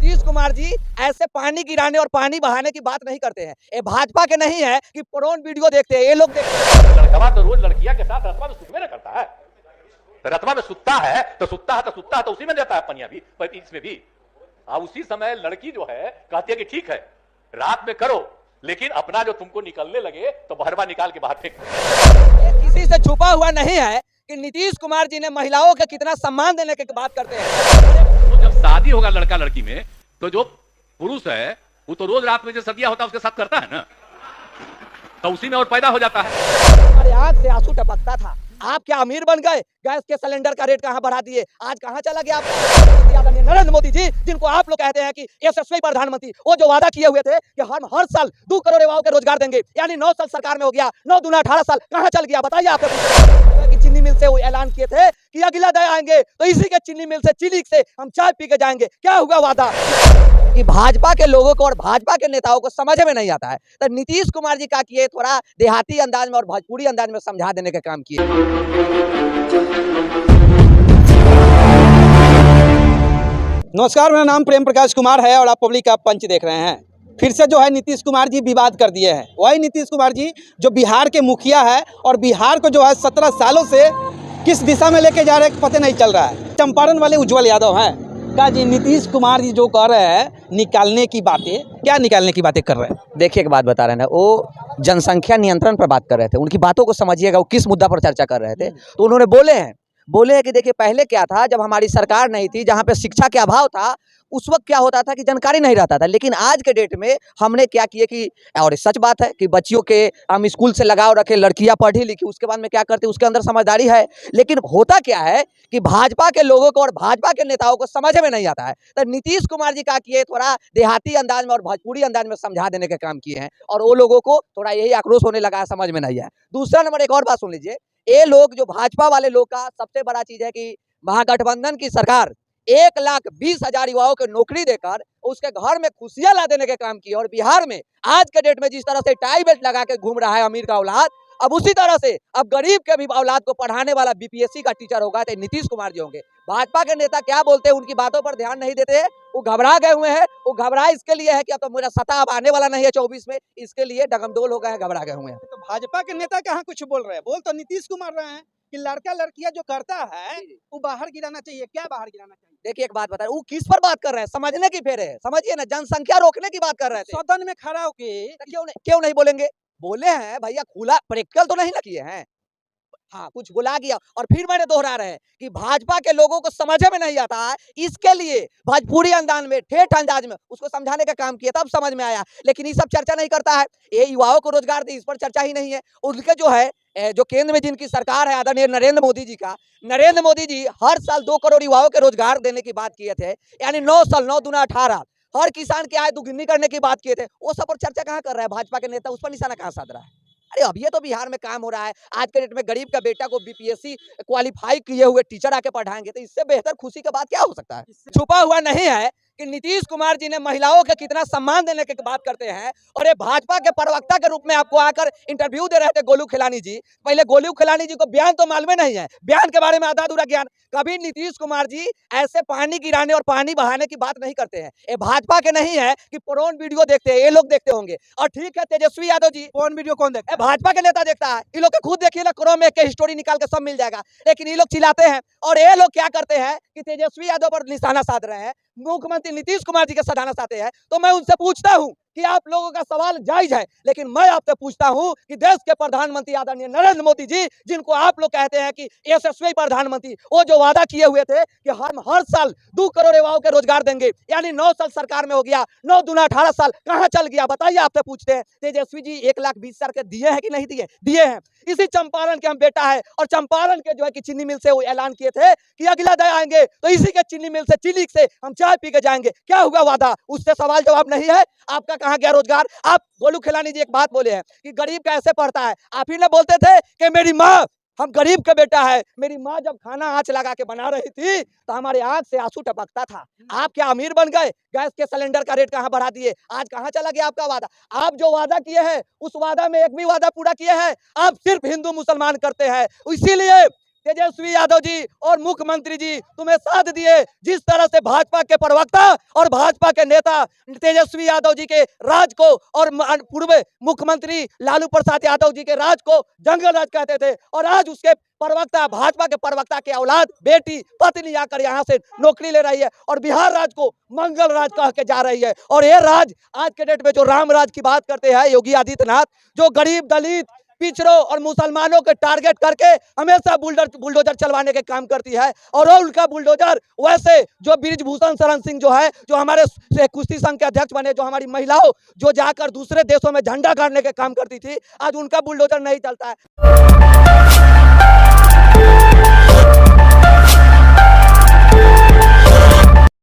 नीतीश कुमार जी ऐसे पानी गिराने और पानी बहाने की बात नहीं करते हैं। ये भाजपा के नहीं है कि पोर्न वीडियो देखते हैं, ये लोग देखते हैं। लड़कवा तो रोज लड़कियां के साथ रतवा में सुतवे न करता है, तो रतवा में सुतता है तो उसी में देता है पनिया भी, पर इसमें भी उसी समय लड़की जो है कहती है कि ठीक है रात में करो, लेकिन अपना जो तुमको निकलने लगे तो बहरवा निकाल के बाहर फेंक। किसी से छुपा हुआ नहीं है कि नीतीश कुमार जी ने महिलाओं का कितना सम्मान देने की बात करते हैं। तो जब शादी होगा लड़का लड़की में, तो जो पुरुष है वो तो रोज रात में जो सदिया होता है उसके साथ करता है ना, तो उसी में और पैदा हो जाता है। हमारे आंख से आंसू टपकता था। आप क्या अमीर बन गए? गैस के सिलेंडर का रेट कहां बढ़ा दिए, आज कहां चला गया आपका? नरेंद्र मोदी जी, जिनको आप लोग कहते हैं कि यशस्वी प्रधानमंत्री, वो जो वादा किए हुए थे कि हम हर साल 2 करोड़ युवाओं के रोजगार देंगे, यानी 9 साल सरकार में हो गया, 9 दूना 18 साल, कहां चल गया बताइए? आपने चीनी मिल से वो ऐलान किए थे कि अगला दे आएंगे तो इसी के चीनी मिल से, चीनी से हम चाय पी के जाएंगे। क्या हुआ वादा? कि भाजपा के लोगों को और भाजपा के नेताओं को समझ में नहीं आता है, तो नीतीश कुमार जी का किए थोड़ा देहाती अंदाज में और भोजपुरी अंदाज में समझा देने का काम किए। नमस्कार, मेरा नाम प्रेम प्रकाश कुमार है और आप पब्लिक आप पंच देख रहे हैं। फिर से जो है नीतीश कुमार जी विवाद कर दिए हैं। वही नीतीश कुमार जी जो बिहार के मुखिया है और बिहार को जो है 17 सालों से किस दिशा में लेके जा रहे हैं पता नहीं चल रहा है। चंपारण वाले उज्जवल यादव हैं का जी नीतीश कुमार जी जो कह रहे हैं निकालने की बातें, क्या निकालने की बातें कर रहे हैं? देखिए एक बात बता रहे हैं ना, वो जनसंख्या नियंत्रण पर बात कर रहे थे। उनकी बातों को समझिएगा, वो किस मुद्दा पर चर्चा कर रहे थे। तो उन्होंने बोले हैं कि देखिए पहले क्या था, जब हमारी सरकार नहीं थी, जहाँ पे शिक्षा के अभाव था, उस वक्त क्या होता था कि जानकारी नहीं रहता था। लेकिन आज के डेट में हमने क्या किए कि, और सच बात है कि बच्चियों के हम स्कूल से लगाव रखे, लड़कियां पढ़ी लिखी, उसके बाद में क्या करते, उसके अंदर समझदारी है। लेकिन होता क्या है कि भाजपा के लोगों को और भाजपा के नेताओं को समझ में नहीं आता है, तो नीतीश कुमार जी का किए थोड़ा देहाती अंदाज में और भोजपुरी अंदाज में समझा देने का काम किए हैं, और वो लोगों को थोड़ा यही आक्रोश होने लगा है, समझ में नहीं है। दूसरा नंबर, एक और बात सुन लीजिए, ये लोग जो भाजपा वाले लोग का सबसे बड़ा चीज है कि महागठबंधन की सरकार 1,20,000 युवाओं को नौकरी देकर उसके घर में खुशियां ला देने के काम किए। और बिहार में आज के डेट में जिस तरह से टाई बेल्ट लगा के घूम रहा है अमीर का औलाद, अब उसी तरह से अब गरीब के भी औलाद को पढ़ाने वाला बीपीएससी का टीचर होगा तो नीतीश कुमार जी होंगे। भाजपा के नेता क्या बोलते हैं, उनकी बातों पर ध्यान नहीं देते हैं। वो घबरा गए हुए हैं। वो घबरा इसके लिए है कि अब तो मेरा सत्ता अब आने वाला नहीं है 24 में, इसके लिए डगमडोल हो गए हैं, घबरा गए हुए हैं। तो भाजपा के नेता कहाँ कुछ बोल रहे हैं? बोल तो नीतीश कुमार रहे हैं कि लड़का लड़कियां जो करता है वो बाहर गिराना चाहिए। क्या बाहर गिराना चाहिए? देखिए एक बात बता रहे, वो किस पर बात कर रहे हैं, समझने की फेर है, समझिए ना, जनसंख्या रोकने की बात कर रहे थे। सदन में खड़ा होके क्यों नहीं बोलेंगे? बोले हैं भैया, खुला प्रैक्टिकल तो नहीं ना किए हैं। हाँ, कुछ बुला गया। और फिर मैंने दोहरा रहे हैं कि भाजपा के लोगों को समझ में नहीं आता है, इसके लिए भोजपुरी अंदाज में, ठेठ अंदाज में उसको समझाने का काम किया, तब समझ में आया। लेकिन ये सब चर्चा नहीं करता है। ये युवाओं को रोजगार दे, इस पर चर्चा ही नहीं है। उनके जो है जो केंद्र में जिनकी सरकार है आदरणीय नरेंद्र मोदी जी का, नरेंद्र मोदी जी हर साल 2 करोड़ युवाओं के रोजगार देने की बात किए थे, यानी 9 साल, 9 दूना 18, हर किसान की आय दुगुनी करने की बात किए थे। वो सब पर चर्चा कहाँ कर रहा है भाजपा के नेता? उस पर निशाना कहाँ साध रहा है? अरे अब ये तो बिहार में काम हो रहा है। आज के डेट में गरीब का बेटा को बीपीएससी क्वालिफाई किए हुए टीचर आके पढ़ाएंगे, तो इससे बेहतर खुशी की बात क्या हो सकता है? छुपा हुआ नहीं है कि नीतीश कुमार जी ने महिलाओं का कितना सम्मान देने की बात करते हैं। और ये भाजपा के प्रवक्ता के रूप में आपको आकर इंटरव्यू दे रहे थे गोलू खिलानी जी। पहले गोलू खिलानी जी को बयान तो मालूम नहीं है, बयान के बारे में आधा अधूरा ज्ञान। कभी नीतीश कुमार जी ऐसे पानी गिराने और पानी बहाने की बात नहीं करते हैं। ये भाजपा के नहीं है कि पोर्न वीडियो देखते हैं, ये लोग देखते होंगे। और ठीक है, तेजस्वी यादव जी, कौन वीडियो कौन देखता है? भाजपा के नेता देखता है। ये लोग के खुद देखिए ना, क्रोम में के स्टोरी निकाल के सब मिल जाएगा। लेकिन ये लोग चिल्लाते हैं और ये लोग क्या करते हैं कि तेजस्वी यादव पर निशाना साध रहे हैं, मुख्यमंत्री नीतीश कुमार जी के सधाना साधे हैं। तो मैं उनसे पूछता हूं कि आप लोगों का सवाल जायज है, लेकिन मैं आपसे पूछता हूं कि देश के प्रधानमंत्री आदरणीय नरेंद्र मोदी जी, जिनको आप लोग कहते हैं कि यशस्वी प्रधानमंत्री, वो जो वादा किए हुए थे कि हम हर साल 2 करोड़ युवाओं के रोजगार देंगे, यानी 9 साल सरकार में हो गया, 9 दूना 18 साल, कहां चल गया बताइए? आपसे पूछते हैं। तेजस्वी जी 1,20,000 के दिए हैं कि नहीं दिए? दिए हैं। इसी चंपारण के हम बेटा है, और चंपारण के जो है कि चीनी मिल से वो ऐलान किए थे कि अगला दे आएंगे तो इसी के चीनी मिल से, चीनी से हम चाय पी के जाएंगे। क्या हुआ वादा? उससे सवाल जवाब नहीं है। आपका कहां गया रोजगार? आप गोलू खिलानी जी एक बात बोले हैं कि गरीब कैसे पढ़ता है। आप ही ने बोलते थे कि मेरी माँ, हम गरीब का बेटा है, मेरी माँ जब खाना आंच लगा के बना रही थी तो हमारे आंख से आंसू टपकता था। आप क्या अमीर बन गए? गैस के सिलेंडर का रेट कहां बढ़ा दिए, आज कहां चला गया आपका वादा? आप जो वादा किए हैं उस वादा में एक भी वादा पूरा किए हैं? आप सिर्फ हिंदू मुसलमान करते हैं, इसीलिए तेजस्वी यादव जी और मुख्यमंत्री जी तुम्हें साथ दिए। जिस तरह से भाजपा के प्रवक्ता और भाजपा के नेता तेजस्वी यादव जी के राज को और पूर्व मुख्यमंत्री लालू प्रसाद यादव जी के राज को जंगल राज कहते थे, और आज उसके प्रवक्ता, भाजपा के प्रवक्ता के औलाद, बेटी, पत्नी आकर यहाँ से नौकरी ले रही है और बिहार राज को मंगल राज कह के जा रही है। और ये राज आज के डेट में जो राम राज की बात करते हैं योगी आदित्यनाथ, जो गरीब, दलित, पिछड़ों और मुसलमानों के टारगेट करके हमेशा बुलडोजर चलवाने के काम करती है। और वो उनका बुलडोजर वैसे जो बृजभूषण शरण सिंह जो है, जो हमारे कुश्ती संघ के अध्यक्ष बने, जो हमारी महिलाओं जो जाकर दूसरे देशों में झंडा गाड़ने के काम करती थी, आज उनका बुलडोजर नहीं चलता है।